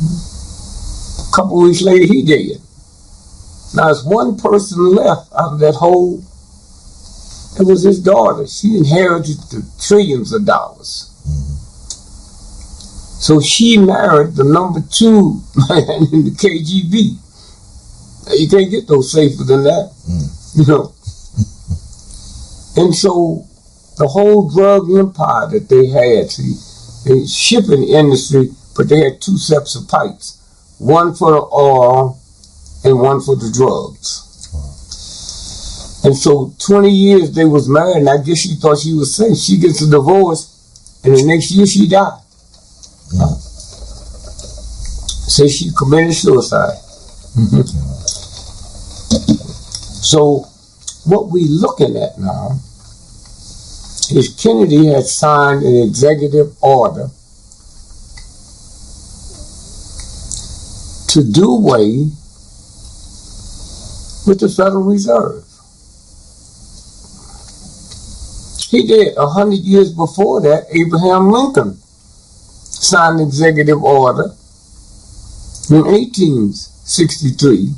A couple of weeks later, he dead. Now, there's one person left out of that whole. It was his daughter. She inherited the trillions of dollars. So she married the number 2 man in the KGB. Now, you can't get no safer than that, you know. And so the whole drug empire that they had, see, the shipping industry, but they had 2 sets of pipes, one for the oil and one for the drugs. And so 20 years they was married, and I guess she thought she was safe. She gets a divorce, and the next year she died. So she committed suicide. So what we looking at now is Kennedy had signed an executive order to do away with the Federal Reserve. He did. 100 years before that, Abraham Lincoln signed an executive order in 1863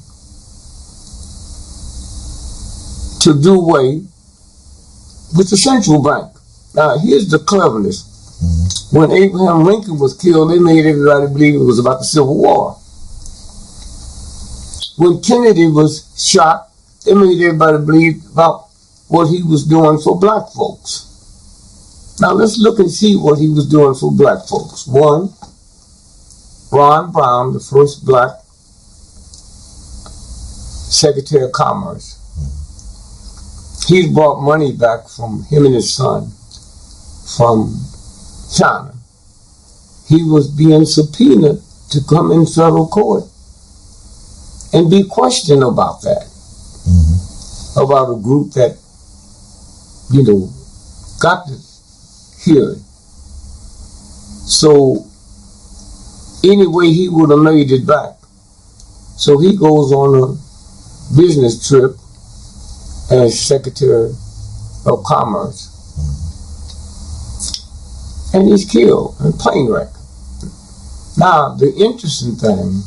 to do away with the central bank. Now, here's the cleverness. When Abraham Lincoln was killed, they made everybody believe it was about the Civil War. When Kennedy was shot, they made everybody believe about what he was doing for black folks. Now let's look and see what he was doing for black folks. One, Ron Brown, the first black Secretary of Commerce. He brought money back from him and his son from China. He was being subpoenaed to come in federal court and be questioned about that. About a group that, you know, got the hearing. So anyway, he would have made it back. So he goes on a business trip as Secretary of Commerce, and he's killed in a plane wreck. Now, the interesting thing,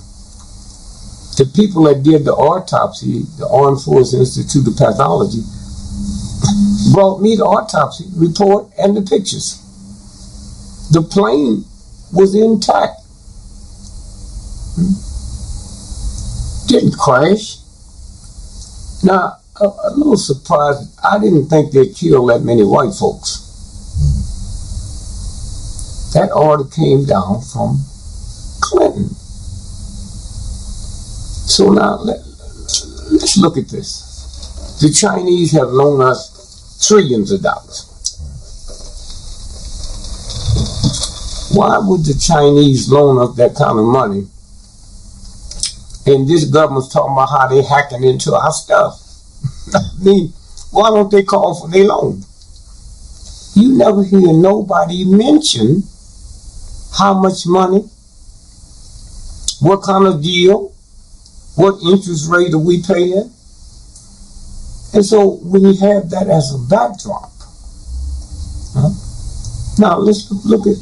the people that did the autopsy, the Armed Forces Institute of Pathology, brought me the autopsy report and the pictures. The plane was intact. Didn't crash. Now, a little surprised, I didn't think they killed that many white folks. That order came down from Clinton. So now, let's look at this. The Chinese have loaned us trillions of dollars. Why would the Chinese loan us that kind of money? And this government's talking about how they hacking into our stuff. I mean, why don't they call for their loan? You never hear nobody mention how much money, what kind of deal, what interest rate are we paying? And so when you have that as a backdrop, now let's look at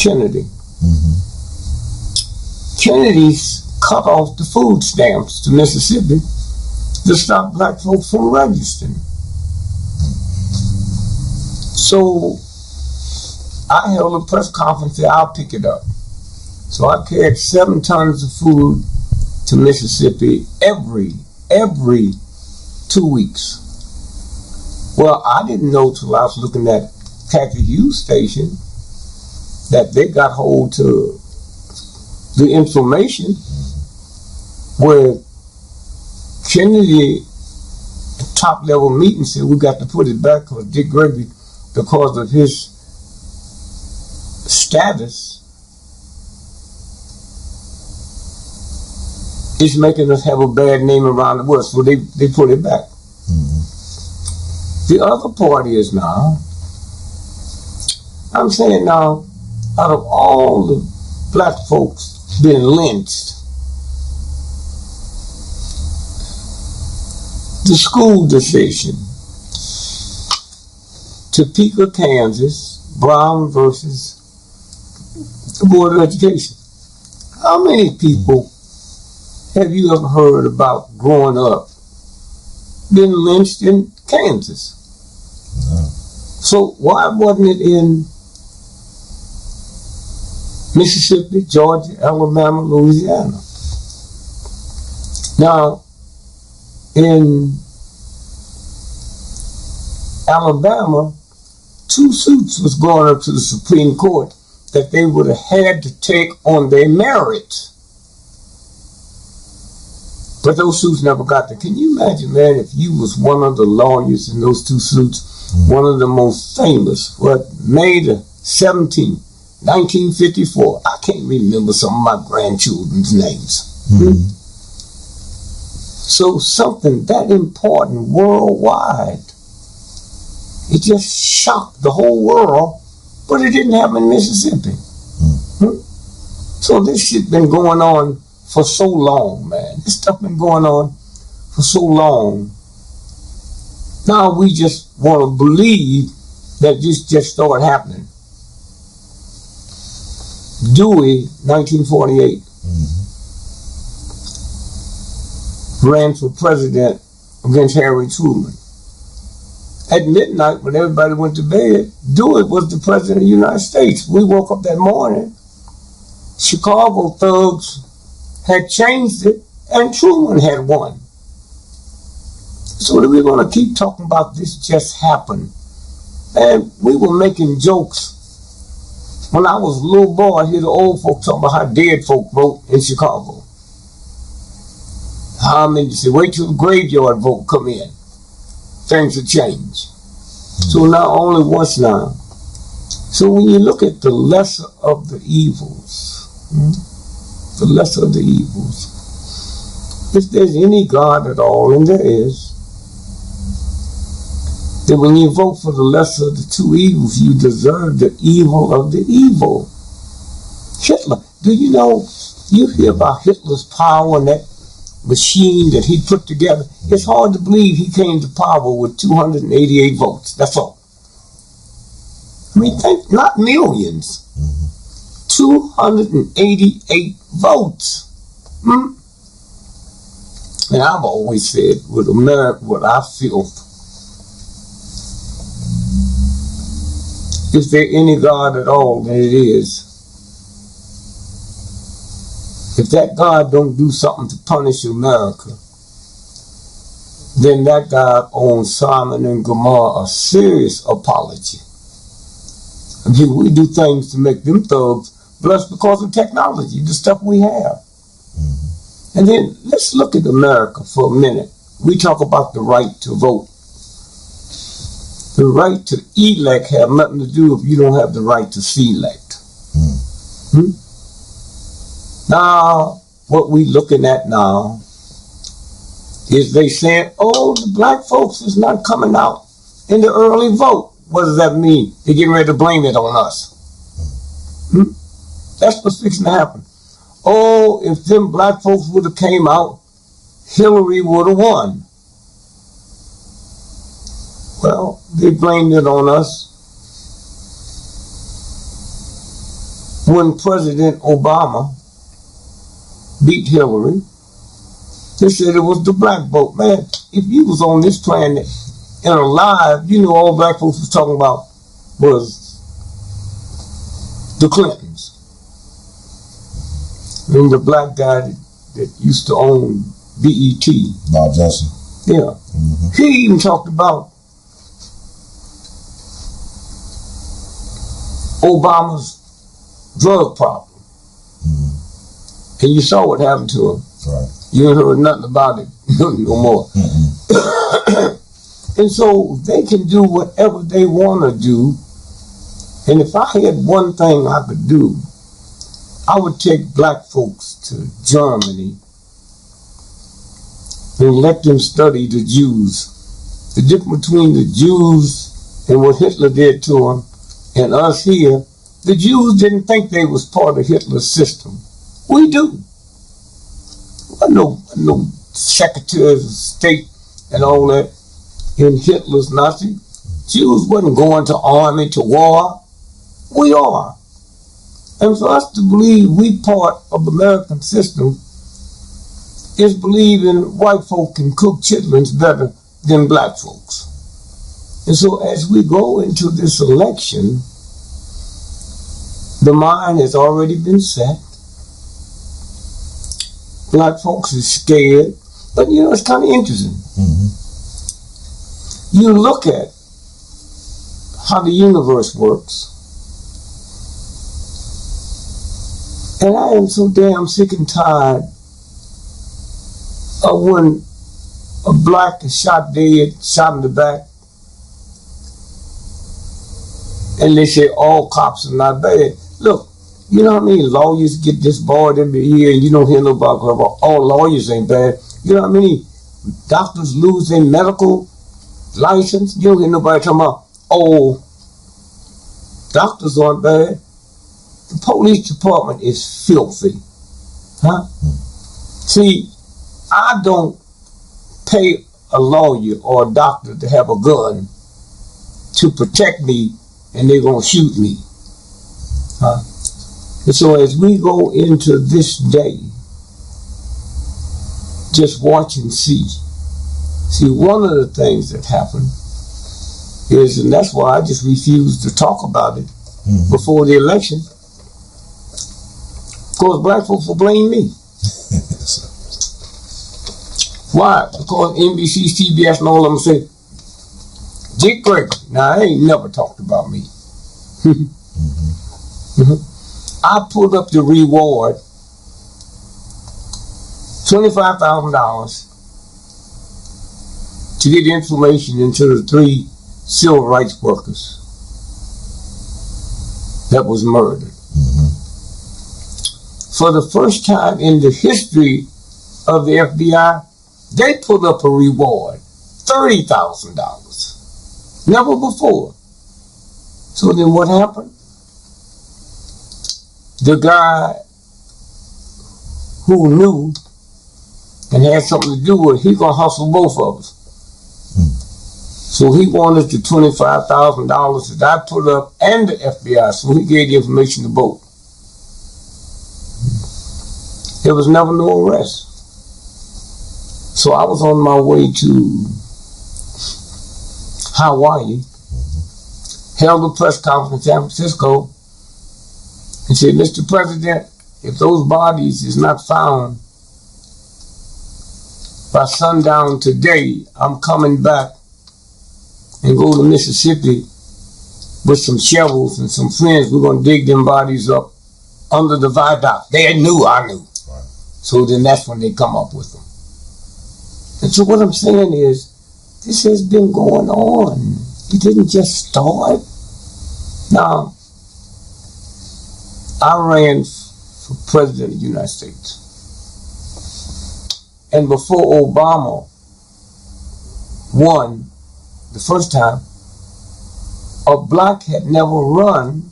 Kennedy. Kennedy's cut off the food stamps to Mississippi to stop black folks from registering. So I held a press conference and said, I'll pick it up. So I carried 7 tons of food to Mississippi every 2 weeks. Well, I didn't know till I was looking at Cathy Hughes station that they got hold to the information where Kennedy top level meeting said we got to put it back because D.GREgory, because of his status, is making us have a bad name around the world. So they put it back. The other party is now, I'm saying now, out of all the black folks being lynched, the school decision, Topeka, Kansas, Brown versus the Board of Education. How many people have you ever heard about growing up being lynched in Kansas? No. So why wasn't it in Mississippi, Georgia, Alabama, Louisiana? Now, in Alabama, 2 suits was going up to the Supreme Court that they would have had to take on their merit. But those suits never got there. Can you imagine, man, if you was one of the lawyers in those 2 suits, one of the most famous, May the 17th, 1954. I can't remember some of my grandchildren's names. Mm-hmm. So something that important worldwide, it just shocked the whole world, but it didn't happen in Mississippi. Mm-hmm. So this shit been going on for so long, man. This stuff been going on for so long. Now we just want to believe that this just started happening. Dewey, 1948, ran for president against Harry Truman. At midnight, when everybody went to bed, Dewey was the president of the United States. We woke up that morning, Chicago thugs had changed it, and Truman had won. So we're going to keep talking about this just happened. And we were making jokes. When I was a little boy, I hear the old folks talking about how dead folk vote in Chicago. How many say, wait till the graveyard vote come in. Things will change. So not only once now. So when you look at the lesser of the evils, the lesser of the evils, if there's any God at all, and there is, then when you vote for the lesser of the 2 evils, you deserve the evil of the evil. Hitler, do you know, you hear about Hitler's power and that machine that he put together. It's hard to believe he came to power with 288 votes. That's all. I mean, think, not millions. 288 votes. And I've always said, with America, what I feel, if there any God at all, then it is. If that God don't do something to punish America, then that God owes Simon and Gomorrah a serious apology. I mean, we do things to make them thugs blessed because of technology, the stuff we have. And then let's look at America for a minute. We talk about the right to vote. The right to elect have nothing to do if you don't have the right to select. Now, what we looking at now is they saying, oh, the black folks is not coming out in the early vote. What does that mean? They're getting ready to blame it on us. That's what's fixing to happen. Oh, if them black folks would have came out, Hillary would have won. Well, they blamed it on us. When President Obama beat Hillary, they said it was the black vote. Man, if you was on this planet and alive, you know all black folks was talking about was the Clintons. And the black guy that used to own BET. Bob Johnson. Yeah. He even talked about Obama's drug problem. And you saw what happened to him. Right. You ain't heard nothing about it no more. And so they can do whatever they want to do. And if I had one thing I could do, I would take black folks to Germany and let them study the Jews. The difference between the Jews and what Hitler did to them and us here, the Jews didn't think they was part of Hitler's system. We do. No secretaries of state and all that in Hitler's Nazi. Jews wasn't going to army to war. We are. And for us to believe we part of the American system is believing white folk can cook chitlins better than black folks. And so as we go into this election, the mind has already been set. Black folks are scared. But you know, it's kind of interesting. You look at how the universe works, and I am so damn sick and tired of when a black is shot dead, shot in the back, and they say all cops are not bad. Look, you know how many lawyers get disbarred every year, and you don't hear nobody about all lawyers ain't bad. You know how many doctors lose their medical license? You don't hear nobody talking about, oh, doctors aren't bad. The police department is filthy. Huh? See, I don't pay a lawyer or a doctor to have a gun to protect me and they're going to shoot me. Huh? And so as we go into this day, just watch and see. See, one of the things that happened is, and that's why I just refuse to talk about it before the election, because black folks will blame me. Why? Because NBC, CBS, and all of them say, D.GREgory. Now, I ain't never talked about me. I pulled up the reward, $25,000 to get information into the 3 civil rights workers that was murdered. For the first time in the history of the FBI, they put up a reward, $30,000. Never before. So then what happened? The guy who knew and had something to do with it, he gonna hustle both of us. So he wanted the $25,000 that I put up and the FBI, so he gave the information to both. There was never no arrest. So I was on my way to Hawaii, held a press conference in San Francisco, and said, Mr. President, if those bodies is not found by sundown today, I'm coming back and go to Mississippi with some shovels and some friends. We're going to dig them bodies up under the viaduct. They knew, I knew. Right. So then that's when they come up with them. And so what I'm saying is, this has been going on. It didn't just start. Now, I ran for president of the United States. And before Obama won the first time, a black had never run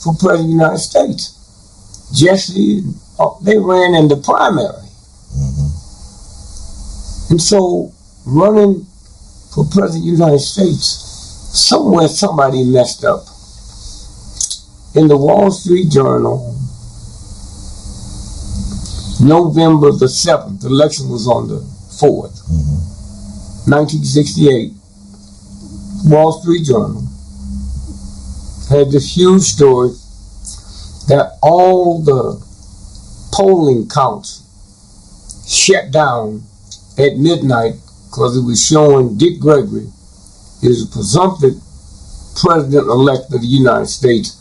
for president of the United States. Jesse, they ran in the primary. And so running for president of the United States, somewhere somebody messed up. In the Wall Street Journal, November the 7th, the election was on the 4th, 1968, Wall Street Journal had this huge story that all the polling counts shut down at midnight because it was showing D.GREgory is a presumptive president-elect of the United States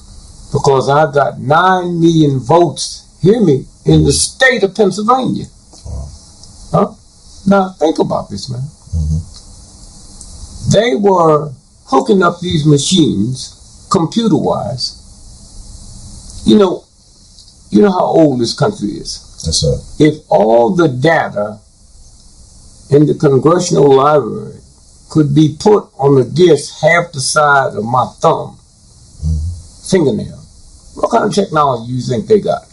because I got 9 million votes, hear me, in the state of Pennsylvania. Huh? Now, think about this, man. They were hooking up these machines, computer-wise. You know how old this country is. Yes, sir. If all the data in the Congressional Library could be put on a disk half the size of my thumb, fingernail, what kind of technology do you think they got?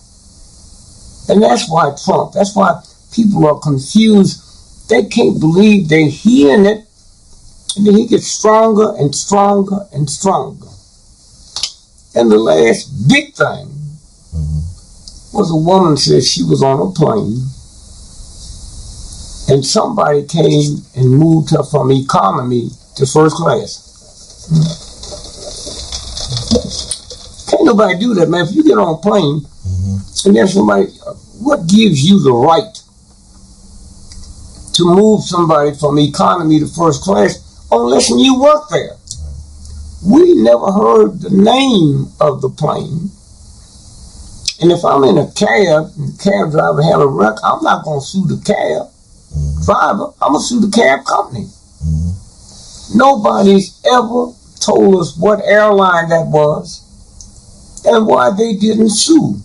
And that's why that's why people are confused. They can't believe they're hearing it, and then he gets stronger and stronger and stronger. And the last big thing was a woman said she was on a plane and somebody came and moved her from economy to first class. Can't nobody do that, man. If you get on a plane and there's somebody, what gives you the right to move somebody from economy to first class unless you work there? We never heard the name of the plane. And if I'm in a cab and the cab driver had a wreck, I'm not going to sue the cab driver. I'm going to sue the cab company. Nobody's ever told us what airline that was and why they didn't sue.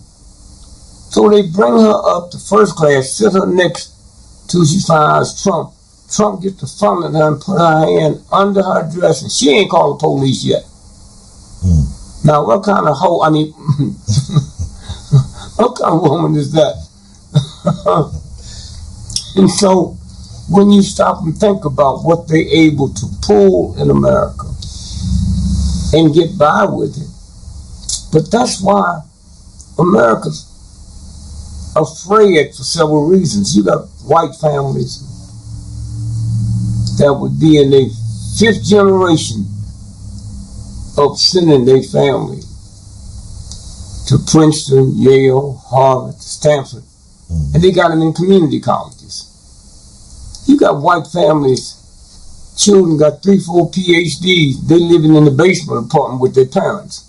So they bring her up to first class, sit her next till she finds Trump. Trump gets the phone at her and put her hand under her dress, and she ain't called the police yet. Now, what kind of hoe, what kind of woman is that? And so, when you stop and think about what they're able to pull in America and get by with it, but that's why America's afraid for several reasons. You got white families that would be in their 5th generation of sending their family to Princeton, Yale, Harvard, Stanford, and they got them in community colleges. You got white families, children got 3, 4 PhDs, they living in the basement apartment with their parents.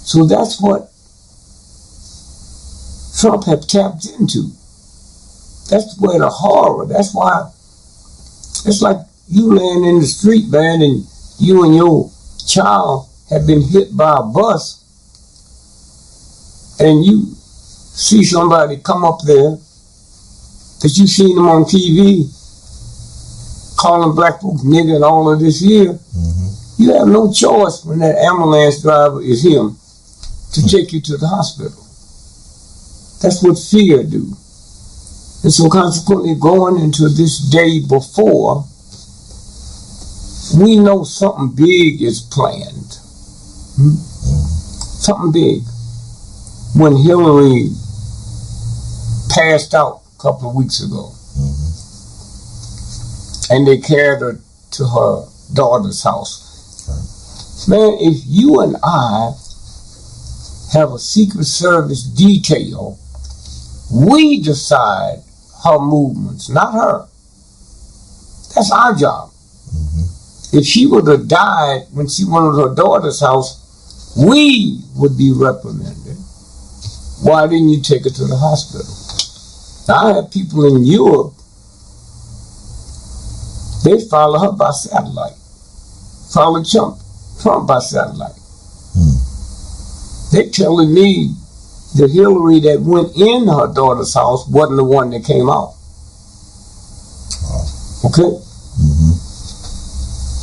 So that's what Trump had tapped into. That's where the horror, that's why it's like you laying in the street, man, and you and your child have been hit by a bus, and you see somebody come up there that you seen them on TV calling black folks nigger and all of this here. You have no choice when that ambulance driver is him to take you to the hospital. That's what fear do. And so consequently, going into this day before, we know something big is planned. Something big. When Hillary passed out a couple of weeks ago, and they carried her to her daughter's house. Man, if you and I have a Secret Service detail, we decide her movements, not her. That's our job. If she would have died when she went to her daughter's house, we would be reprimanded. Why didn't you take her to the hospital? Now, I have people in Europe, they follow her by satellite. Follow Trump by satellite. They're telling me the Hillary that went in her daughter's house wasn't the one that came out. Okay?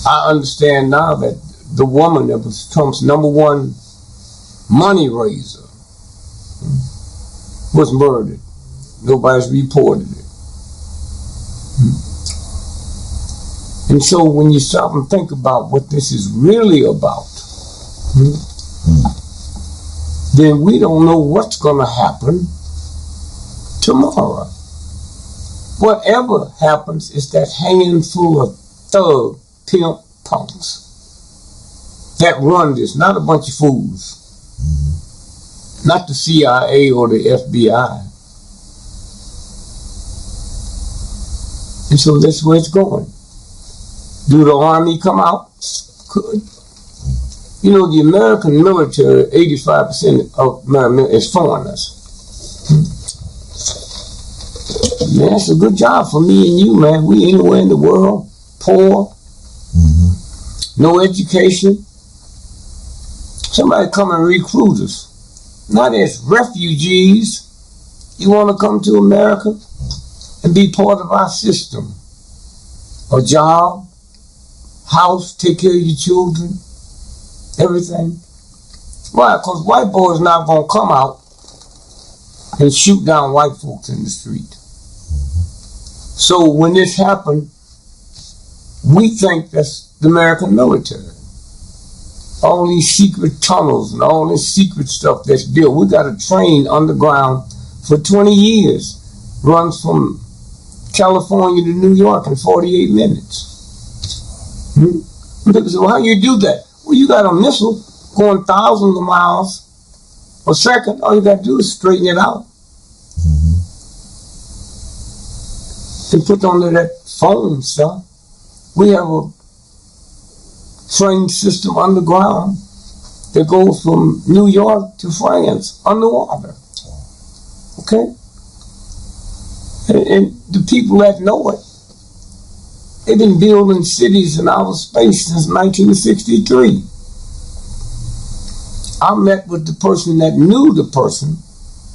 I understand now that the woman that was Trump's #1 money raiser was murdered. Nobody's reported it. And so when you stop and think about what this is really about, then we don't know what's going to happen tomorrow. Whatever happens is that handful of thug pimp punks that run this, not a bunch of fools, not the CIA or the FBI. And so that's where it's going. Do the Army come out? Could. You know, the American military, 85% of America is foreigners. Man, it's a good job for me and you, man. We anywhere in the world, poor, no education. Somebody come and recruit us. Not as refugees. You want to come to America and be part of our system. A job, house, take care of your children, everything. Why? Because white boys not going to come out and shoot down white folks in the street. So when this happened, we think that's the American military. all these secret tunnels and all this secret stuff that's built. We got a train underground for 20 years, runs from California to New York in 48 minutes. People say, well, how you do that? Well, you got a missile going thousands of miles a second. All you got to do is straighten it out. And put under that foam stuff. We have a train system underground that goes from New York to France underwater. Okay? And the people that know it, they've been building cities in outer space since 1963. I met with the person that knew the person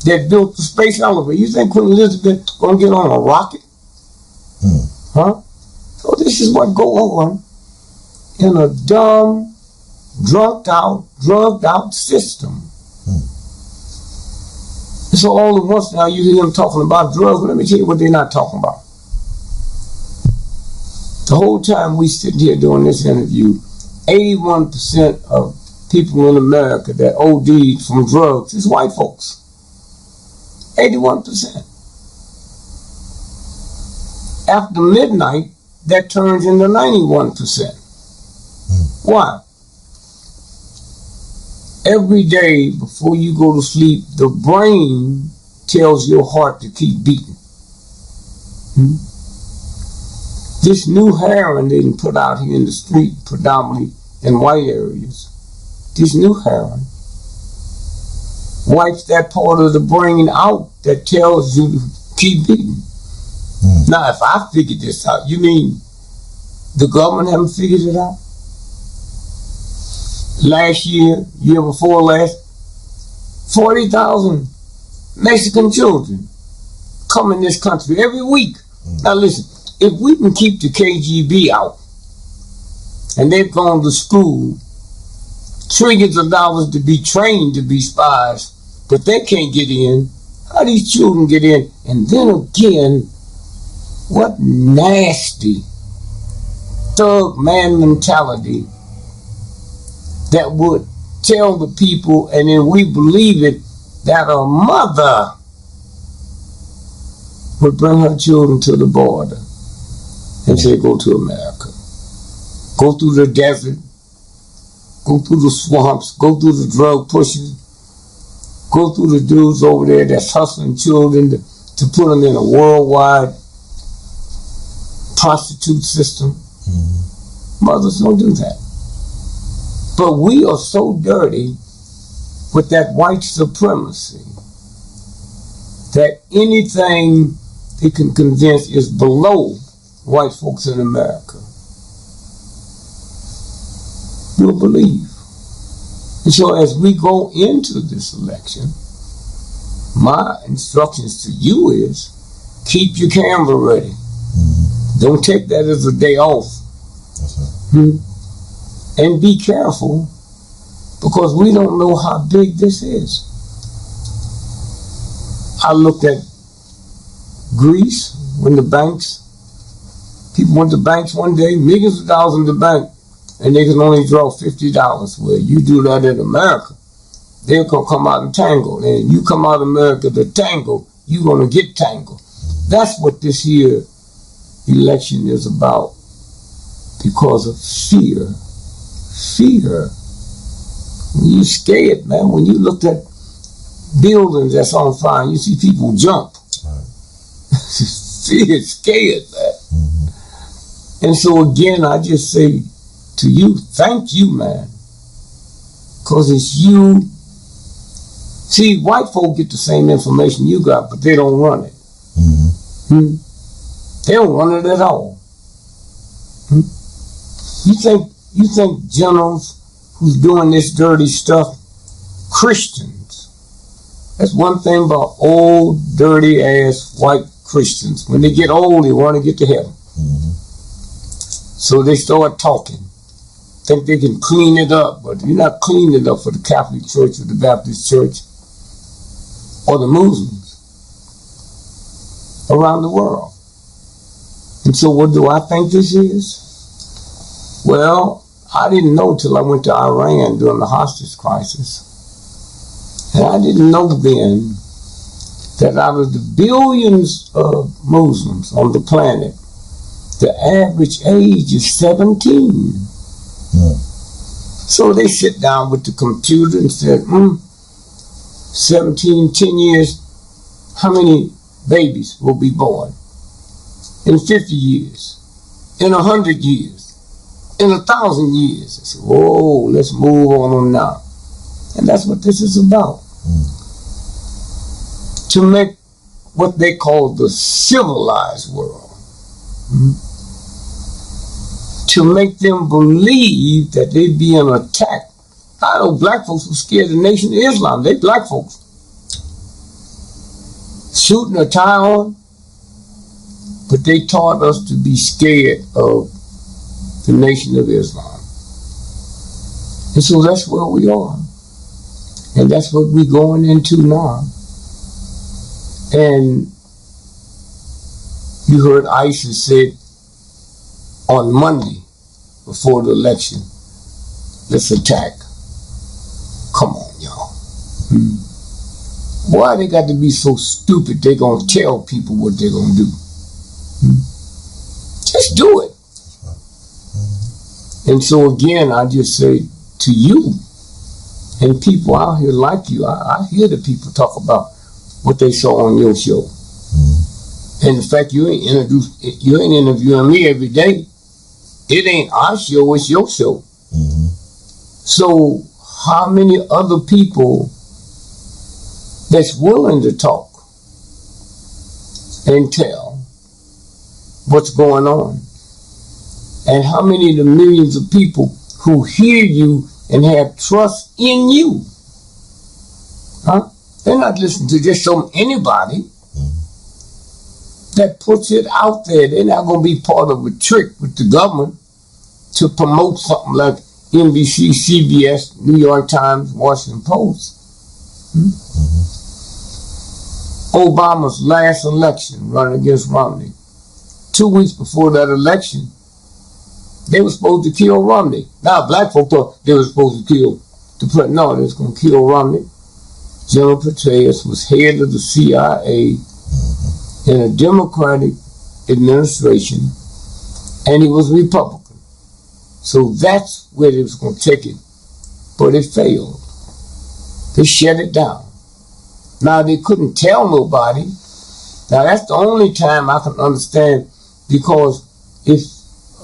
that built the space elevator. You think Queen Elizabeth gonna get on a rocket? Huh? So this is what go on in a dumb, drugged out system. So all at once now you hear them talking about drugs. Let me tell you what they're not talking about. The whole time we sitting here doing this interview, 81% of people in America that OD'd from drugs is white folks. 81%. After midnight, that turns into 91%. Why? Every day before you go to sleep, the brain tells your heart to keep beating. This new heroin they put out here in the street, predominantly in white areas, this new heroin wipes that part of the brain out that tells you to keep beating. Now, if I figured this out, you mean the government haven't figured it out? Last year, year before last, 40,000 Mexican children come in this country every week. Now listen, if we can keep the KGB out, and they've gone to school, trillions of dollars to be trained to be spies, but they can't get in, how these children get in? And then again, what nasty thug man mentality that would tell the people, and then we believe it, that a mother would bring her children to the border and say, go to America. Go through the desert, go through the swamps, go through the drug pushers, go through the dudes over there that's hustling children to put them in a worldwide prostitute system. Mothers don't do that. But we are so dirty with that white supremacy that anything they can convince is below white folks in America, you'll believe. And so as we go into this election, my instructions to you is keep your camera ready. Don't take that as a day off. And be careful, because we don't know how big this is. I looked at Greece when people went to banks one day, millions of dollars in the bank, and they can only draw $50. Well, you do that in America, they're going to come out and tangle. And you come out of America to tangle, you're going to get tangled. That's what this here election is about, because of fear. Fear. When you're scared, man, when you look at buildings that's on fire, you see people jump. Fear, scared, man. And so again, I just say to you, thank you, man. Because it's you. See, white folk get the same information you got, but they don't run it. They don't run it at all. You think generals who's doing this dirty stuff, Christians? That's one thing about old, dirty ass white Christians. When they get old, they want to get to heaven. So they start talking. Think they can clean it up, but you're not cleaning it up for the Catholic Church or the Baptist Church or the Muslims around the world. And so what do I think this is? Well, I didn't know till I went to Iran during the hostage crisis. And I didn't know then that out of the billions of Muslims on the planet, the average age is 17. Yeah. So they sit down with the computer and said, 17, 10 years, how many babies will be born? In 50 years, in 100 years, in 1,000 years. I said, whoa, let's move on them now. And that's what this is about. To make what they call the civilized world. To make them believe that they're being attacked. I know black folks were scared of the Nation of Islam. They black folks. Shooting a tie on. But they taught us to be scared of the Nation of Islam. And so that's where we are. And that's what we're going into now. And you heard ISIS said on Monday before the election, let's attack. Come on, y'all. Why they got to be so stupid they gonna tell people what they're gonna do? Just do it. And so again, I just say to you and people out here like you, I hear the people talk about what they saw on your show. And in fact, you ain't interviewing me every day. It ain't our show, it's your show. So how many other people that's willing to talk and tell what's going on? And how many of the millions of people who hear you and have trust in you? Huh? They're not listening to just anybody that puts it out there. They're not going to be part of a trick with the government to promote something like NBC, CBS, New York Times, Washington Post. Obama's last election, running against Romney. 2 weeks before that election, they were supposed to kill Romney. Now, black folk thought they were supposed to kill the president. No, they was going to kill Romney. General Petraeus was head of the CIA in a Democratic administration, and he was Republican. So that's where they was going to take it. But it failed. They shut it down. Now, they couldn't tell nobody. Now, that's the only time I can understand, because if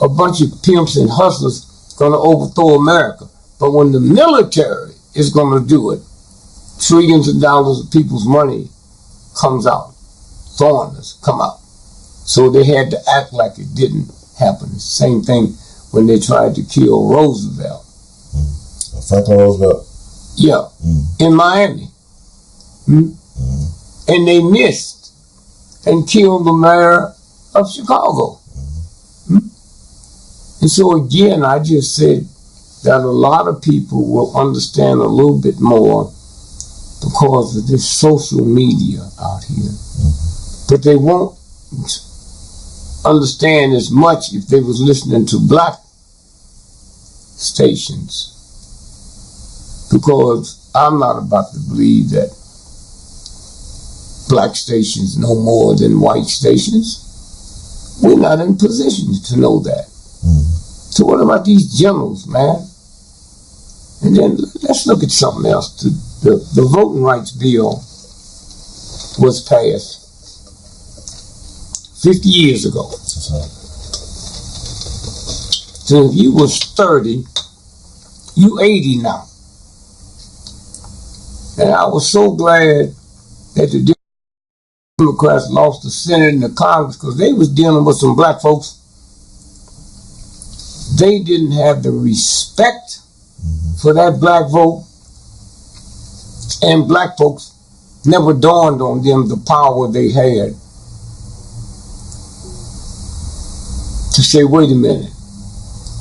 a bunch of pimps and hustlers going to overthrow America, but when the military is going to do it, trillions of dollars of people's money comes out. Foreigners come out. So they had to act like it didn't happen. Same thing when they tried to kill Roosevelt. Franklin Roosevelt? Yeah, in Miami. And they missed and killed the mayor of Chicago. And so again, I just said that a lot of people will understand a little bit more because of this social media out here. But they won't understand as much if they was listening to black stations. Because I'm not about to believe that black stations know more than white stations. We're not in position to know that. So what about these generals, man? And then let's look at something else. The voting rights bill was passed 50 years ago. So if you was 30, you 80 now. And I was so glad that the Democrats lost the Senate and the Congress, because they was dealing with some black folks. They didn't have the respect for that black vote, and black folks never dawned on them the power they had to say, wait a minute,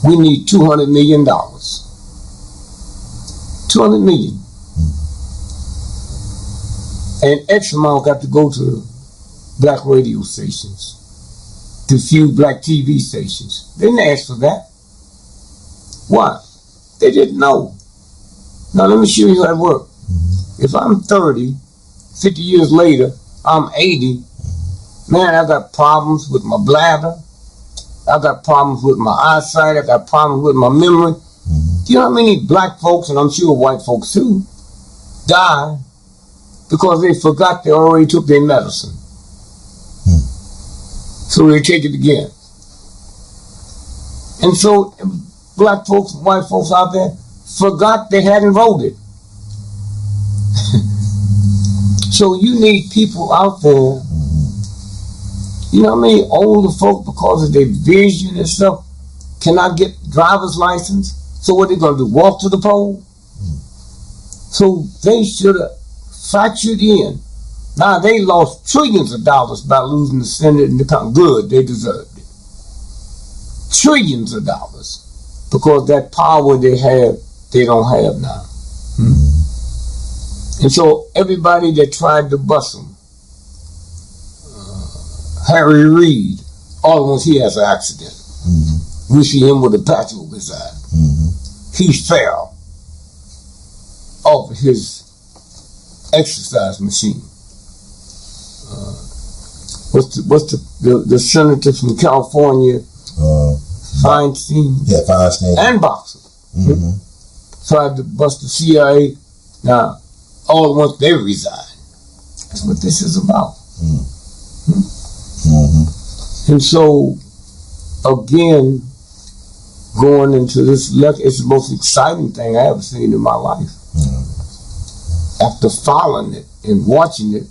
we need $200 million. $200 million. And X amount got to go to black radio stations, to few black TV stations. They didn't ask for that. Why? They didn't know. Now let me show you how it works. If I'm 30, 50 years later, I'm 80, man, I got problems with my bladder. I got problems with my eyesight. I got problems with my memory. You know how many black folks, and I'm sure white folks too, die because they forgot they already took their medicine. So they take it again. And so black folks and white folks out there forgot they hadn't voted. So you need people out there. You know how many older folks, because of their vision and stuff, cannot get driver's license? So what are they going to do, walk to the poll? So they should have factored in. Now they lost trillions of dollars by losing the Senate and the Congress. Good, they deserved it. Trillions of dollars. Because that power they have, they don't have now. And so everybody that tried to bust them, Harry Reid, all at once he has an accident. We see him with a patch over his eye. He fell off his exercise machine. What's the senator from California? Feinstein. Yeah, Feinstein. And Boxer. Tried to bust the CIA. Now, all at once they resign. That's what this is about. And so, again, going into this lecture, it's the most exciting thing I ever seen in my life. After following it and watching it,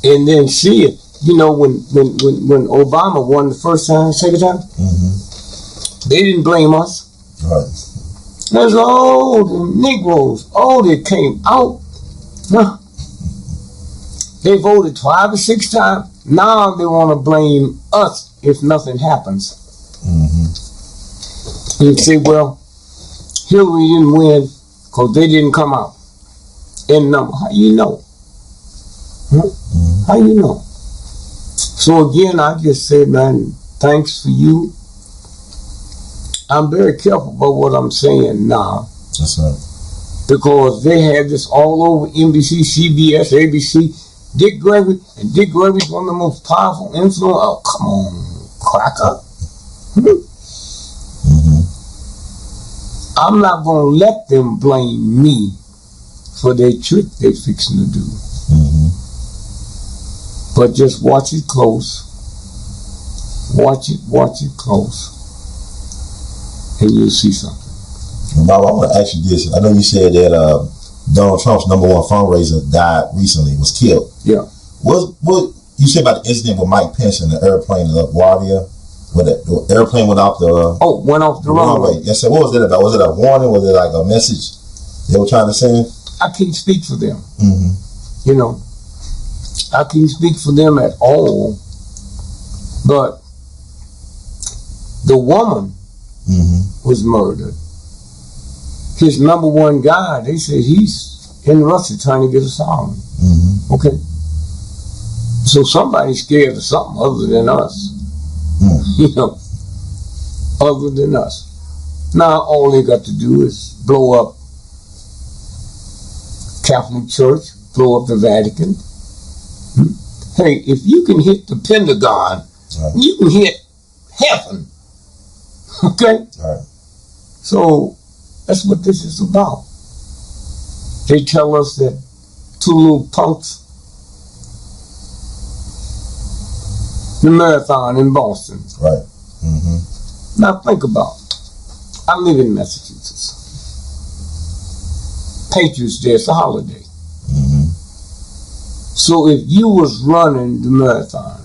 and then see it. You know, when Obama won the first time, second time, they didn't blame us. Right. There's all the Negroes, all that came out. They voted 5 or 6 times. Now they want to blame us if nothing happens. And you say, well, Hillary didn't win because they didn't come out in number. How you know? How you know? So again, I just said, man, thanks for you. I'm very careful about what I'm saying now. That's right. Because they had this all over NBC, CBS, ABC. D.GREgory, and D.GREgory's one of the most powerful influence. Oh, come on, cracker. I'm not going to let them blame me for their trick they're fixing to do. But just watch it close. Watch it close. And you'll see something. Bob, I want to ask you this. I know you said that Donald Trump's #1 fundraiser died recently, was killed. Yeah. What you said about the incident with Mike Pence and the airplane in LaGuardia? When the airplane went off the went off the runway. Yes, sir. What was it about? Was it a warning? Was it like a message they were trying to send? I can't speak for them. You know, I can't speak for them at all. But the woman was murdered. His #1 guy, they said he's in Russia trying to get asylum. Okay. So somebody's scared of something other than us. You know, other than us. Now all they got to do is blow up Catholic Church, blow up the Vatican. Hey, if you can hit the Pentagon, you can hit heaven. Okay? So that's what this is about. They tell us that 2 little punks, the marathon in Boston. Right. Now think about it. I live in Massachusetts. Patriots Day, it's a holiday. So if you was running the marathon,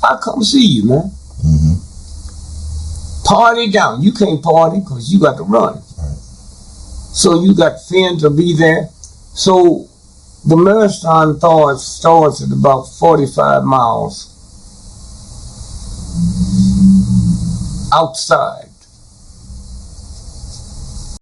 I'll come see you, man. Party down. You can't party because you got to run. So you got fans to be there. So the marathon starts at about 45 miles outside.